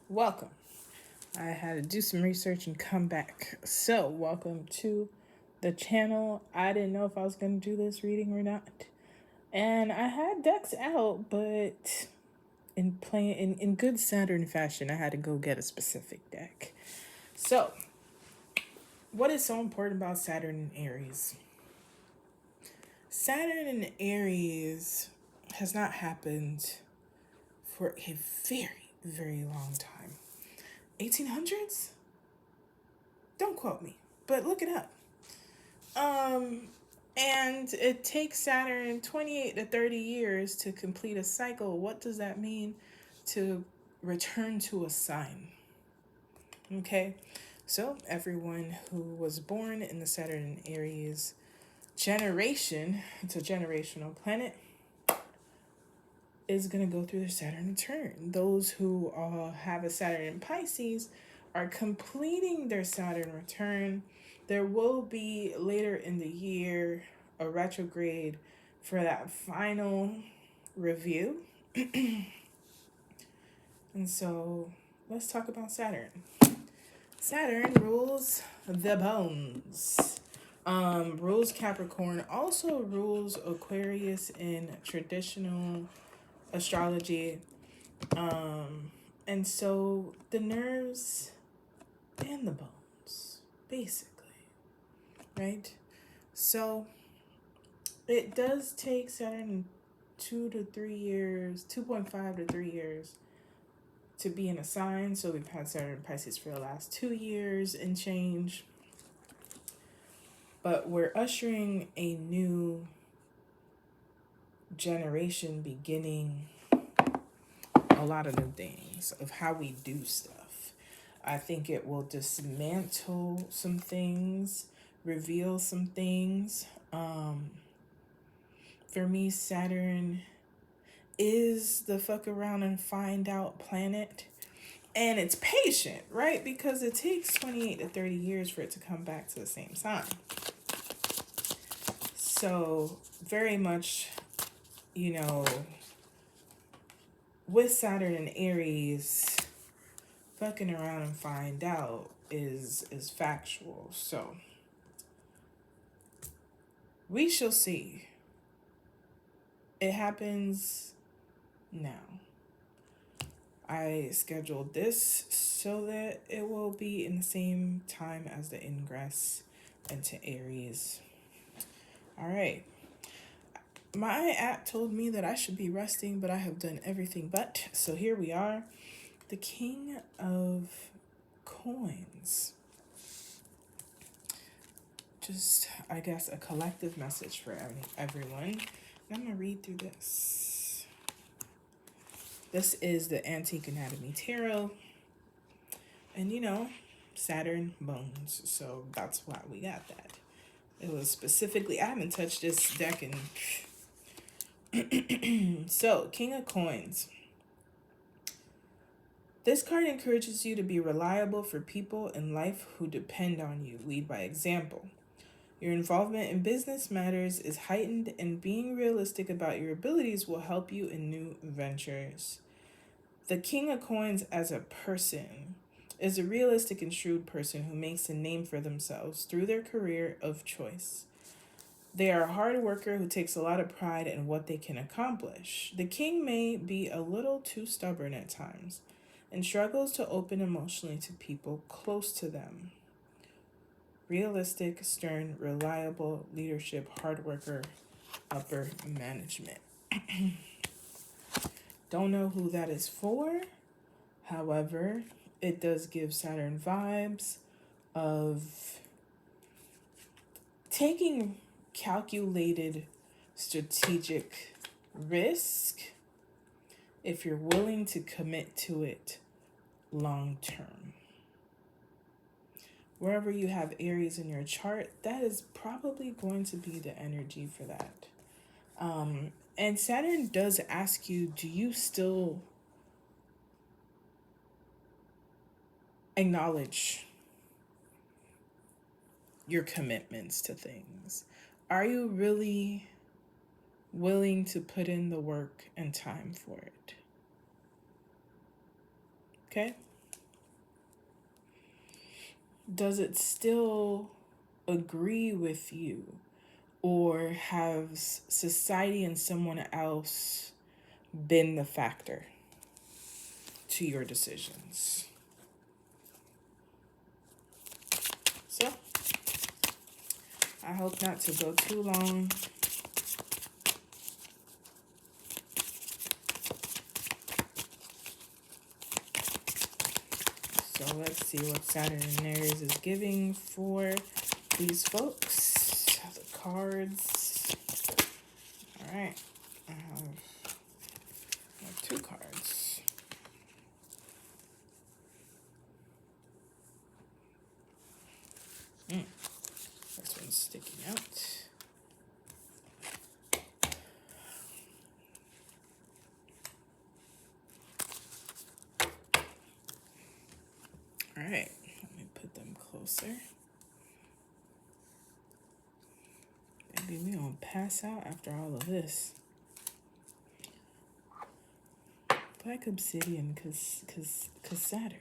Welcome. I had to do some research and come back. So, welcome to the channel. I didn't know if I was going to do this reading or not. And I had decks out, but in good Saturn fashion, I had to go get a specific deck. So, what is so important about Saturn and Aries? Saturn and Aries has not happened for a very, very long time. 1800s? Don't quote me, but look it up. And it takes Saturn 28 to 30 years to complete a cycle. What does that mean? To return to a sign. Okay, so everyone who was born in the Saturn and Aries generation, it's a generational planet, is going to go through their Saturn return. Those who have a Saturn in Pisces are completing their Saturn return. There will be later in the year a retrograde for that final review. And so let's talk about Saturn. Saturn rules the bones. Rules Capricorn, also rules Aquarius in traditional astrology. And so the nerves and the bones, basically, right? So it does take Saturn 2 to 3 years, 2.5 to 3 years to be in a sign. So we've had Saturn Pisces for the last 2 years and change. But we're ushering a new generation beginning a lot of new things of how we do stuff. I think it will dismantle some things, reveal some things. For me, Saturn is the fuck around and find out planet. And it's patient, right? Because it takes 28 to 30 years for it to come back to the same sign. So, very much, with Saturn and Aries, fucking around and find out is factual. So, we shall see. It happens now. I scheduled this so that it will be in the same time as the ingress into Aries. All right. My app told me that I should be resting, but I have done everything but. So here we are. The King of Coins. Just, I guess, a collective message for everyone. I'm going to read through this. This is the Antique Anatomy Tarot. And, Saturn bones. So that's why we got that. It was specifically, I haven't touched this deck in... So, King of Coins. This card encourages you to be reliable for people in life who depend on you. Lead by example. Your involvement in business matters is heightened, and being realistic about your abilities will help you in new ventures. The King of Coins as a person is a realistic and shrewd person who makes a name for themselves through their career of choice. They are a hard worker who takes a lot of pride in what they can accomplish. The king may be a little too stubborn at times and struggles to open emotionally to people close to them. Realistic, stern, reliable leadership, hard worker, upper management. Don't know who that is for. However, it does give Saturn vibes of taking calculated strategic risk if you're willing to commit to it long term. Wherever you have Aries in your chart, that is probably going to be the energy for that. And Saturn does ask you, do you still acknowledge your commitments to things? Are you really willing to put in the work and time for it? Okay? does it still agree with you? Or has society and someone else been the factor to your decisions? So, I hope not to go too long. So let's see what Saturn and Aries is giving for these folks. The cards. All right. I have 2 cards. This one's sticking out. All right. Let me put them closer. Maybe we gonna pass out after all of this. Black Obsidian, cause Saturn.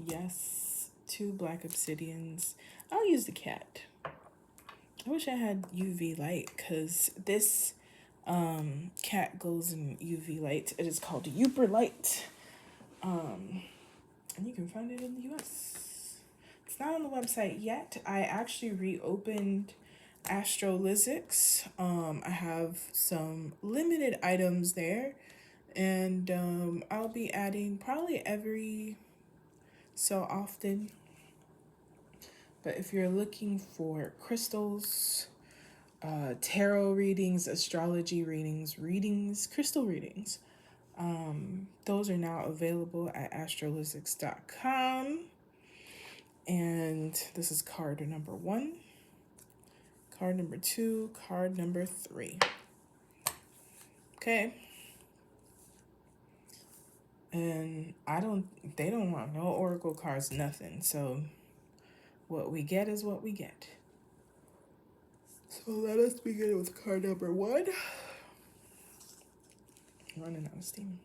Yes, 2 Black Obsidians. I'll use the cat. I wish I had UV light, because this cat goes in UV light. It is called Yooperlite. And you can find it in the US. It's not on the website yet. I actually reopened Astrolyszics. I have some limited items there, and I'll be adding probably every so often. But if you're looking for crystals, tarot readings, astrology readings, crystal readings, those are now available at astrolyszics.com. And this is card number 1, card number 2, card number 3. Okay. And they don't want no oracle cards, nothing. So what we get is what we get. So let us begin with card number 1. Running out of steam.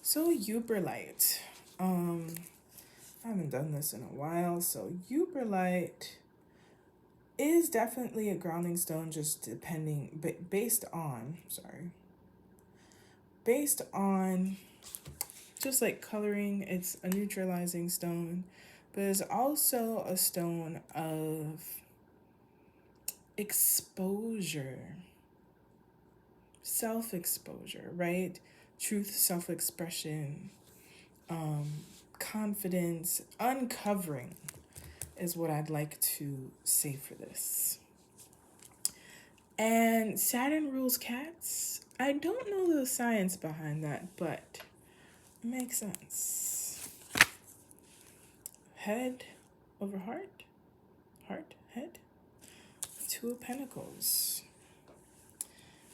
So Yooperlite. I haven't done this in a while. So Yooperlite is definitely a grounding stone, just based on just like coloring. It's a neutralizing stone, but it's also a stone of exposure, self-exposure, right? Truth, self-expression, confidence, uncovering is what I'd like to say for this. And Saturn rules cats. I don't know the science behind that, but it makes sense. Head over heart, heart, head. 2 of Pentacles.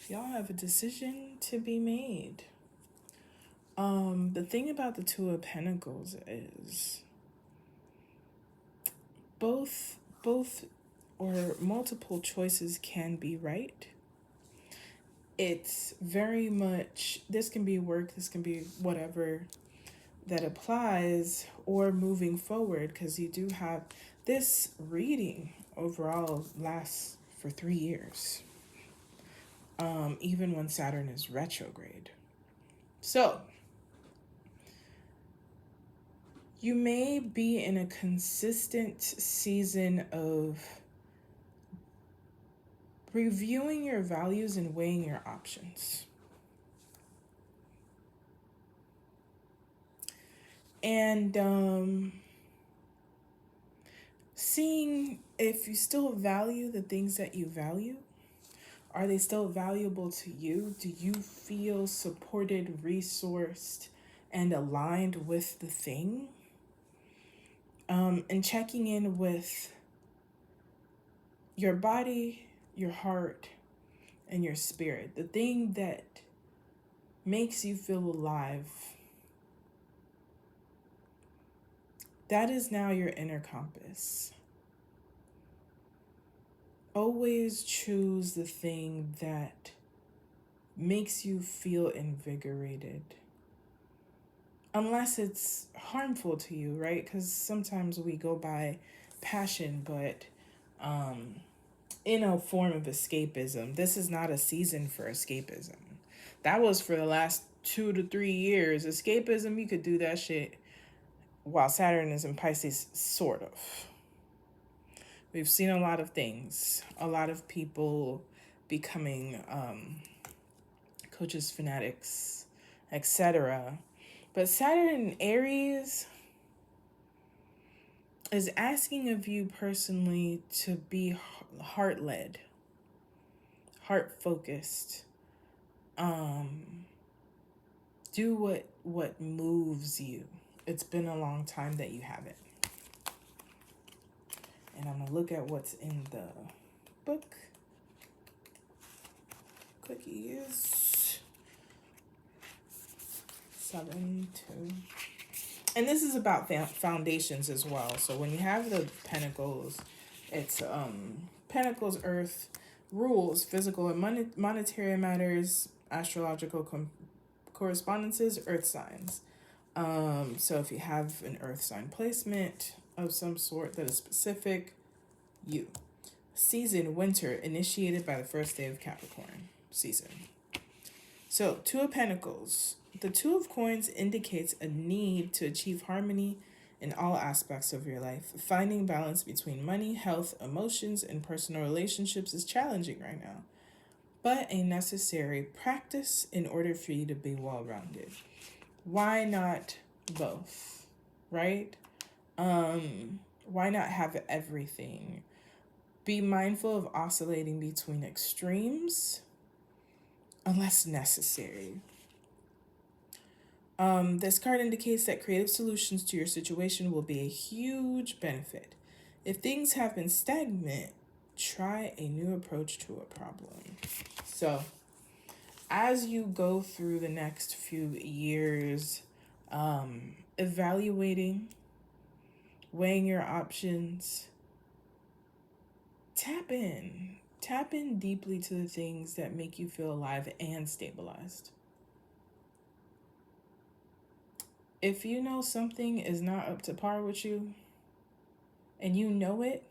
Y'all have a decision to be made. The thing about the 2 of Pentacles is both or multiple choices can be right. It's very much, this can be work, this can be whatever that applies, or moving forward, because you do have this reading overall lasts for 3 years, even when Saturn is retrograde. So you may be in a consistent season of reviewing your values and weighing your options. And seeing if you still value the things that you value. Are they still valuable to you? Do you feel supported, resourced, and aligned with the thing? And checking in with your body, your heart, and your spirit. The thing that makes you feel alive. That is now your inner compass. Always choose the thing that makes you feel invigorated, unless it's harmful to you, right? Because sometimes we go by passion, but in a form of escapism. This is not a season for escapism. That was for the last 2 to 3 years. Escapism, you could do that shit while Saturn is in Pisces, sort of. We've seen a lot of things. A lot of people becoming coaches, fanatics, etc. But Saturn in Aries is asking of you personally to be heart-led, heart-focused. Do what moves you. It's been a long time that you haven't. And I'm going to look at what's in the book. Cookies. 7, 2. And this is about foundations as well. So when you have the Pentacles, it's Pentacles, Earth, rules, physical and monetary matters, astrological correspondences, Earth signs. So if you have an Earth sign placement of some sort that is specific, you. Season, winter, initiated by the first day of Capricorn season. So 2 of Pentacles. The 2 of Coins indicates a need to achieve harmony in all aspects of your life. Finding balance between money, health, emotions, and personal relationships is challenging right now, but a necessary practice in order for you to be well-rounded. Why not both, right? Why not have everything? Be mindful of oscillating between extremes unless necessary. This card indicates that creative solutions to your situation will be a huge benefit. If things have been stagnant, try a new approach to a problem. So, as you go through the next few years, evaluating, weighing your options, tap in deeply to the things that make you feel alive and stabilized. If you know something is not up to par with you, and you know it,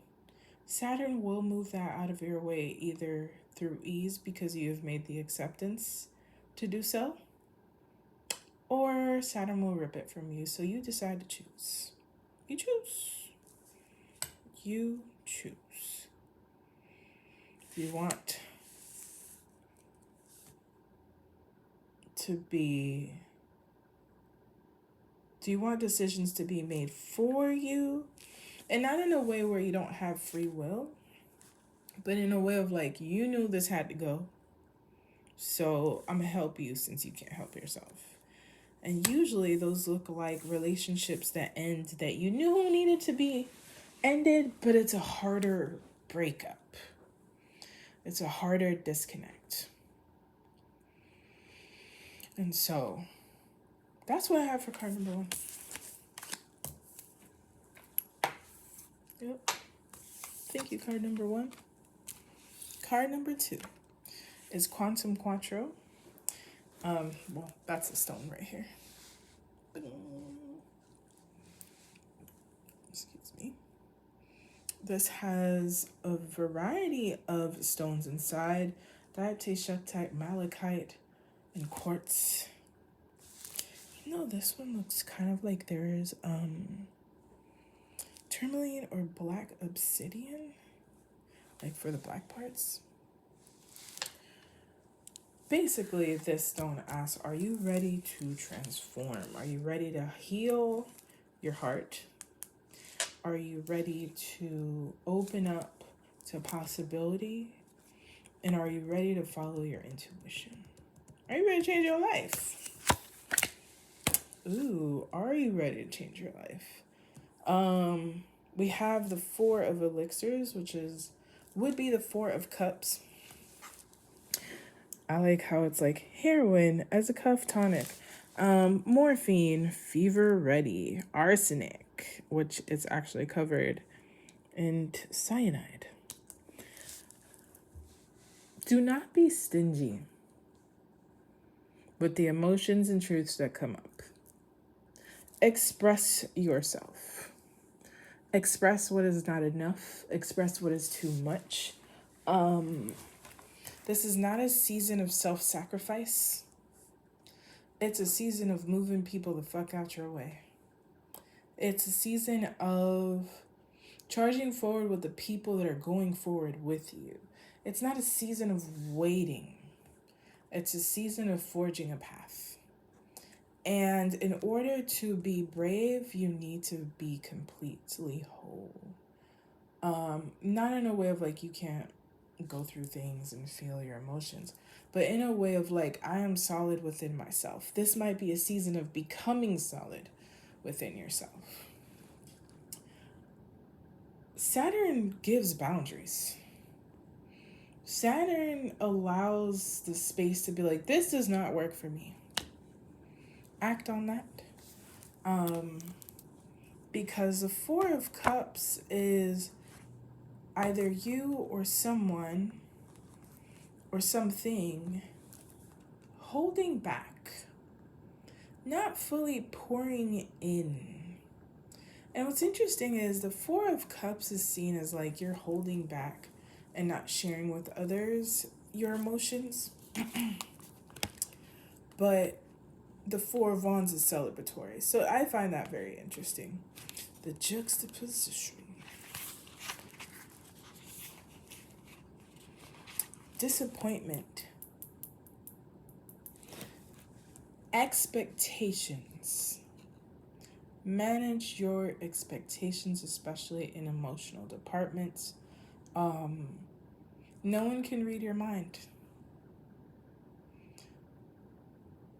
Saturn will move that out of your way, either through ease because you have made the acceptance to do so, or Saturn will rip it from you. So you decide to choose. You choose. You choose. You want to be... Do you want decisions to be made for you? And not in a way where you don't have free will, but in a way of like, you knew this had to go, so I'm going to help you since you can't help yourself. And usually those look like relationships that end that you knew needed to be ended, but it's a harder breakup. It's a harder disconnect. And so that's what I have for card number 1. Yep. Thank you, card number 1. Card number 2 is Quantum Quattro. Well, that's a stone right here. Excuse me. This has a variety of stones inside. Diaptase, Shuktite, Malachite, and quartz. No, this one looks kind of like there's tourmaline or Black Obsidian, like for the black parts. Basically, this stone asks, are you ready to transform? Are you ready to heal your heart? Are you ready to open up to possibility? And are you ready to follow your intuition? Are you ready to change your life? Ooh, are you ready to change your life? We have the 4 of elixirs, which would be the 4 of cups. I like how it's like heroin as a cough tonic. Morphine, fever ready, arsenic, which is actually covered in cyanide. Do not be stingy with the emotions and truths that come up. express yourself. Express what is not enough. Express what is too much. This is not a season of self-sacrifice. It's a season of moving people the fuck out your way. It's a season of charging forward with the people that are going forward with you. It's not a season of waiting. It's a season of forging a path. And in order to be brave, you need to be completely whole. Not in a way of like you can't go through things and feel your emotions, but in a way of like, I am solid within myself. This might be a season of becoming solid within yourself. Saturn gives boundaries. Saturn allows the space to be like, this does not work for me. Act on that. Because the Four of Cups is either you or someone or something holding back, not fully pouring in. And what's interesting is the Four of Cups is seen as like you're holding back and not sharing with others your emotions. But the Four of Wands is celebratory. So I find that very interesting. The juxtaposition. Disappointment. Expectations. Manage your expectations, especially in emotional departments. No one can read your mind.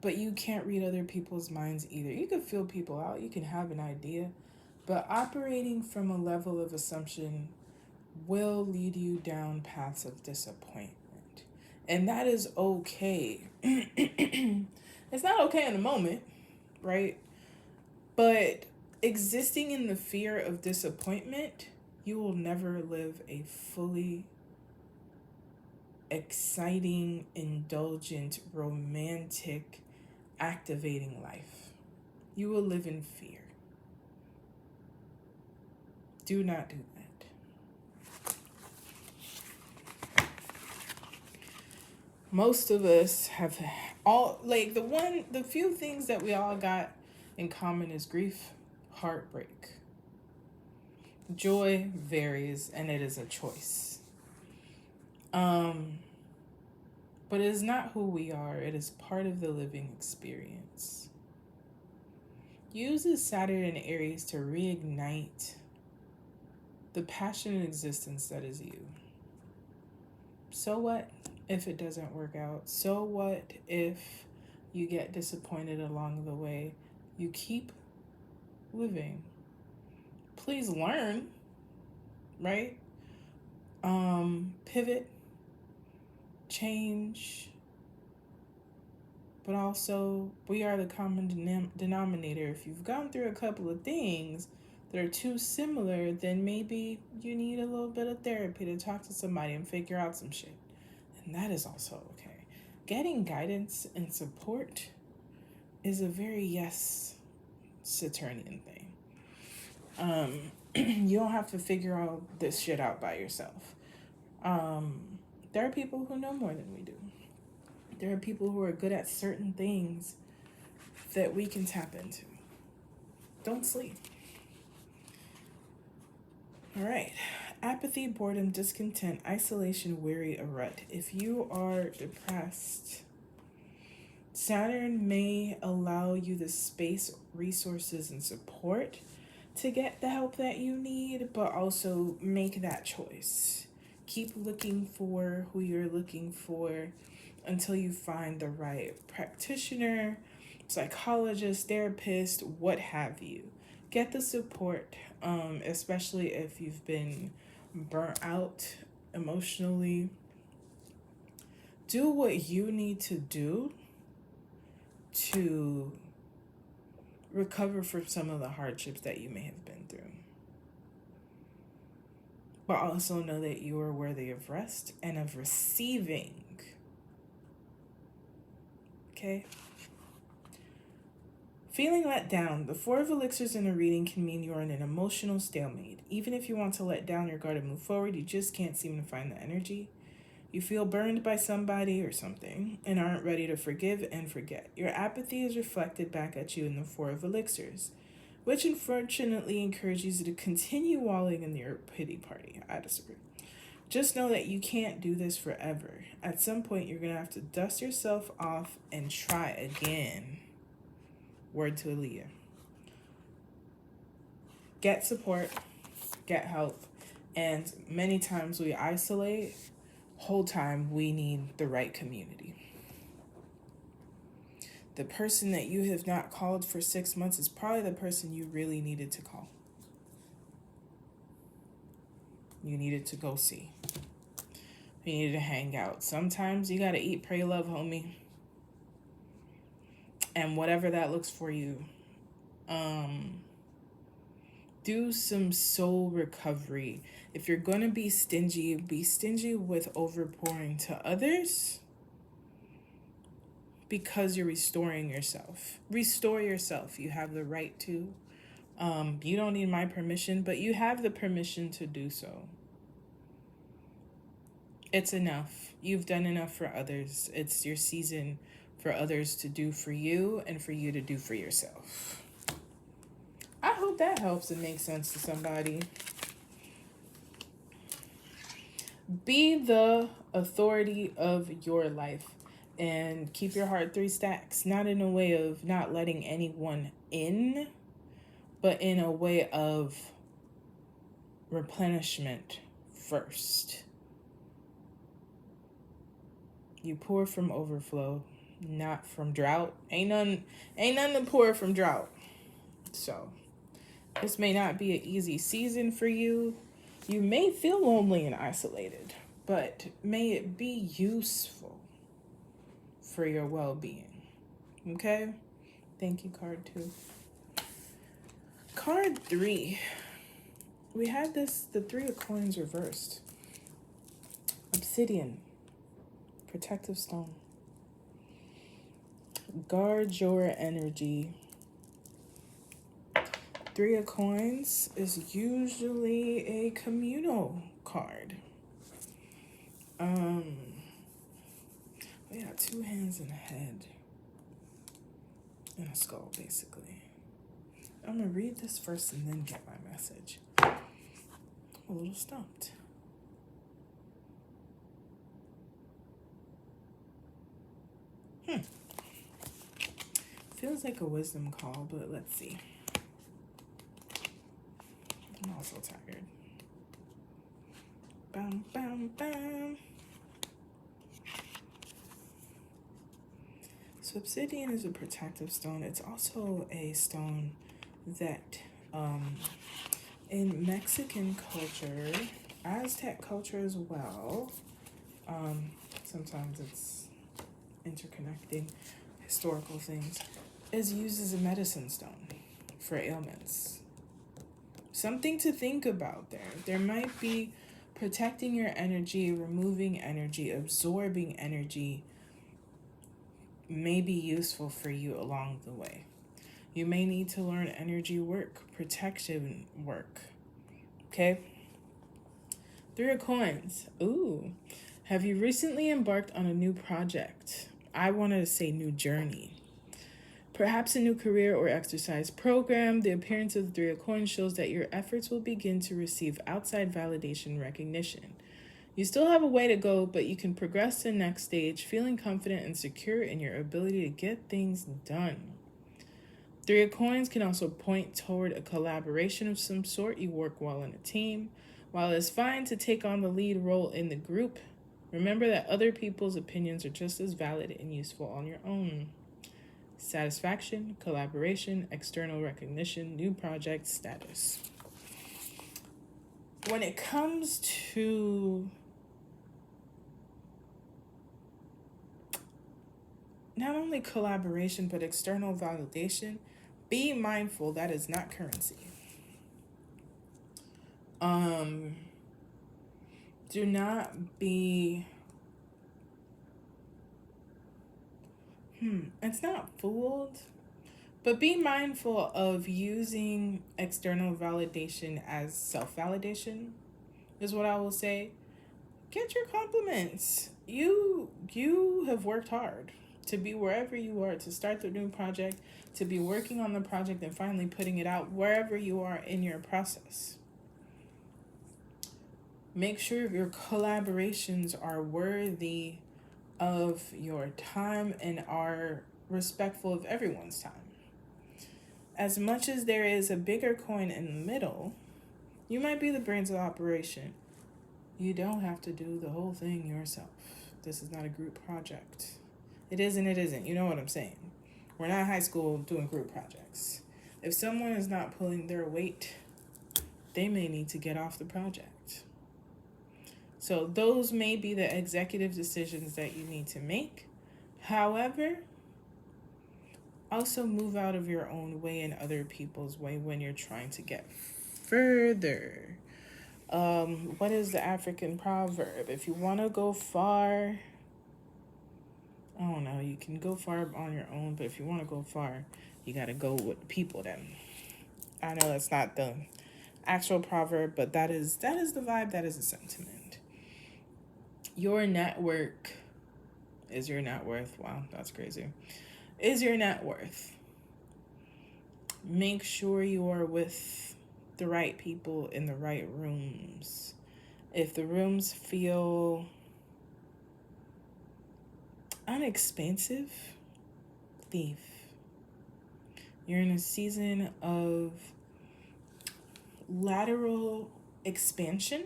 But you can't read other people's minds either. You can feel people out, you can have an idea, but operating from a level of assumption will lead you down paths of disappointment. And that is okay. It's not okay in the moment, right? But existing in the fear of disappointment, you will never live a fully exciting, indulgent, romantic, activating life. You will live in fear. Do not do that. Most of us have all, like, the few things that we all got in common is grief, heartbreak. Joy varies, and it is a choice. But it is not who we are. It is part of the living experience. Use Saturn and Aries to reignite the passionate existence that is you. So what if it doesn't work out? So what if you get disappointed along the way? You keep living. Please learn, right? Pivot, change, but also we are the common denominator. If you've gone through a couple of things that are too similar, then maybe you need a little bit of therapy to talk to somebody and figure out some shit. And that is also okay. Getting guidance and support is a very yes Saturnian thing. You don't have to figure all this shit out by yourself. There are people who know more than we do. There are people who are good at certain things that we can tap into. Don't sleep. All right. Apathy, boredom, discontent, isolation, weary, a rut. If you are depressed, Saturn may allow you the space, resources, and support to get the help that you need, but also make that choice. Keep looking for who you're looking for until you find the right practitioner, psychologist, therapist, what have you. Get the support, especially if you've been burnt out emotionally. Do what you need to do to recover from some of the hardships that you may have been through. But also know that you are worthy of rest and of receiving. Okay? Feeling let down. The Four of Elixirs in a reading can mean you're in an emotional stalemate. Even if you want to let down your guard and move forward, you just can't seem to find the energy. You feel burned by somebody or something and aren't ready to forgive and forget. Your apathy is reflected back at you in the Four of Elixirs, which unfortunately encourages you to continue walling in your pity party. I disagree. Just know that you can't do this forever. At some point, you're going to have to dust yourself off and try again. Word to Aaliyah. Get support, get help, and many times we isolate. Whole time we need the right community. The person that you have not called for 6 months is probably the person you really needed to call. You needed to go see. You needed to hang out. Sometimes you gotta eat, pray, love, homie. And whatever that looks for you, do some soul recovery. If you're gonna be stingy with overpouring to others, because you're restoring yourself. Restore yourself. You have the right to. You don't need my permission, but you have the permission to do so. It's enough. You've done enough for others. It's your season for others to do for you and for you to do for yourself. I hope that helps and makes sense to somebody. Be the authority of your life and keep your heart 3 stacks. Not in a way of not letting anyone in, but in a way of replenishment first. You pour from overflow, not from drought. Ain't none to pour from drought. So this may not be an easy season for you. You may feel lonely and isolated, but may it be useful for your well-being. Okay? Thank you, card 2. Card 3. We had the 3 of coins reversed. Obsidian. Protective stone. Guard your energy. 3 of coins is usually a communal card. We got 2 hands and a head. And a skull, basically. I'm going to read this first and then get my message. I'm a little stumped. Feels like a wisdom call, but let's see. I'm also tired. Bam, bam, bam. So obsidian is a protective stone. It's also a stone that in Mexican culture, Aztec culture as well, sometimes it's interconnecting historical things, is used as a medicine stone for ailments. Something to think about there. There might be protecting your energy, removing energy, absorbing energy may be useful for you along the way. You may need to learn energy work, protection work. Okay? 3 of coins. Ooh. Have you recently embarked on a new project? I wanted to say new journey. Perhaps a new career or exercise program. The appearance of the 3 of coins shows that your efforts will begin to receive outside validation and recognition. You still have a way to go, but you can progress to the next stage, feeling confident and secure in your ability to get things done. 3 of coins can also point toward a collaboration of some sort. You work well in a team. While it's fine to take on the lead role in the group, remember that other people's opinions are just as valid and useful on your own. Satisfaction, collaboration, external recognition, new project status. When it comes to not only collaboration, but external validation, be mindful that is not currency. Do not be... It's not fooled, But be mindful of using external validation as self-validation, is what I will say. Get your compliments. You have worked hard to be wherever you are, to start the new project, to be working on the project and finally putting it out wherever you are in your process. Make sure your collaborations are worthy of your time and are respectful of everyone's time. As much as there is a bigger coin in the middle, you might be the brains of the operation. You don't have to do the whole thing yourself. This is not a group project. It is and it isn't. You know what I'm saying? We're not high school doing group projects. If someone is not pulling their weight, they may need to get off the project. So those may be the executive decisions that you need to make. However, also move out of your own way and other people's way when you're trying to get further. What is the African proverb? If you want to go far, I don't know, you can go far on your own, but if you want to go far, you got to go with people then. I know that's not the actual proverb, but that is the vibe, that is the sentiment. Your network is your net worth. Wow, that's crazy. Is your net worth. Make sure you are with the right people in the right rooms. If the rooms feel unexpansive, leave. You're in a season of lateral expansion.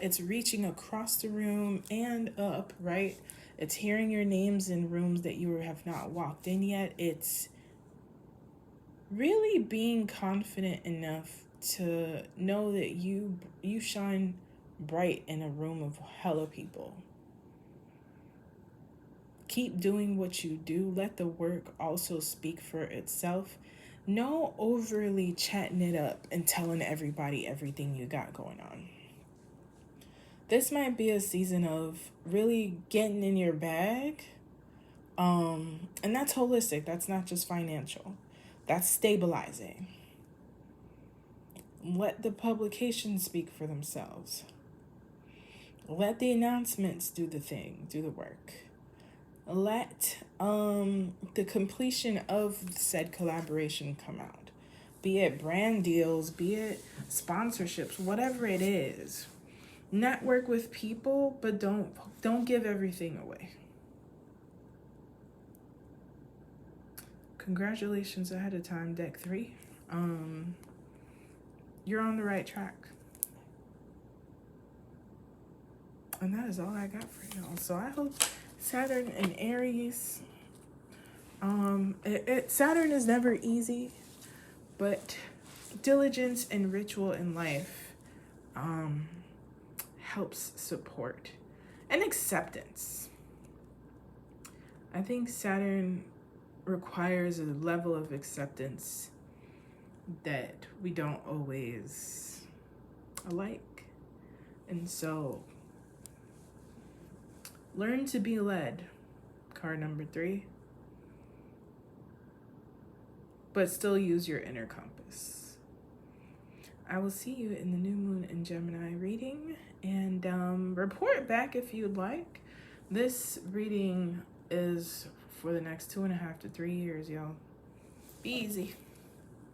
It's reaching across the room and up, right? It's hearing your names in rooms that you have not walked in yet. It's really being confident enough to know that you shine bright in a room of hella people. Keep doing what you do. Let the work also speak for itself. No overly chatting it up and telling everybody everything you got going on. This might be a season of really getting in your bag. And that's holistic. That's not just financial. That's stabilizing. Let the publications speak for themselves. Let the announcements do the thing, do the work. Let the completion of said collaboration come out. Be it brand deals, be it sponsorships, whatever it is. Network with people, but don't give everything away. Congratulations ahead of time, deck 3. You're on the right track. And that is all I got for y'all. So I hope Saturn and Aries. Saturn is never easy, but diligence and ritual in life helps support and acceptance. I think Saturn requires a level of acceptance that we don't always like. And so learn to be led, card number 3, but still use your inner compass. I will see you in the new moon in Gemini reading, and report back if you'd like. This reading is for the next 2.5 to 3 years, y'all. Be easy.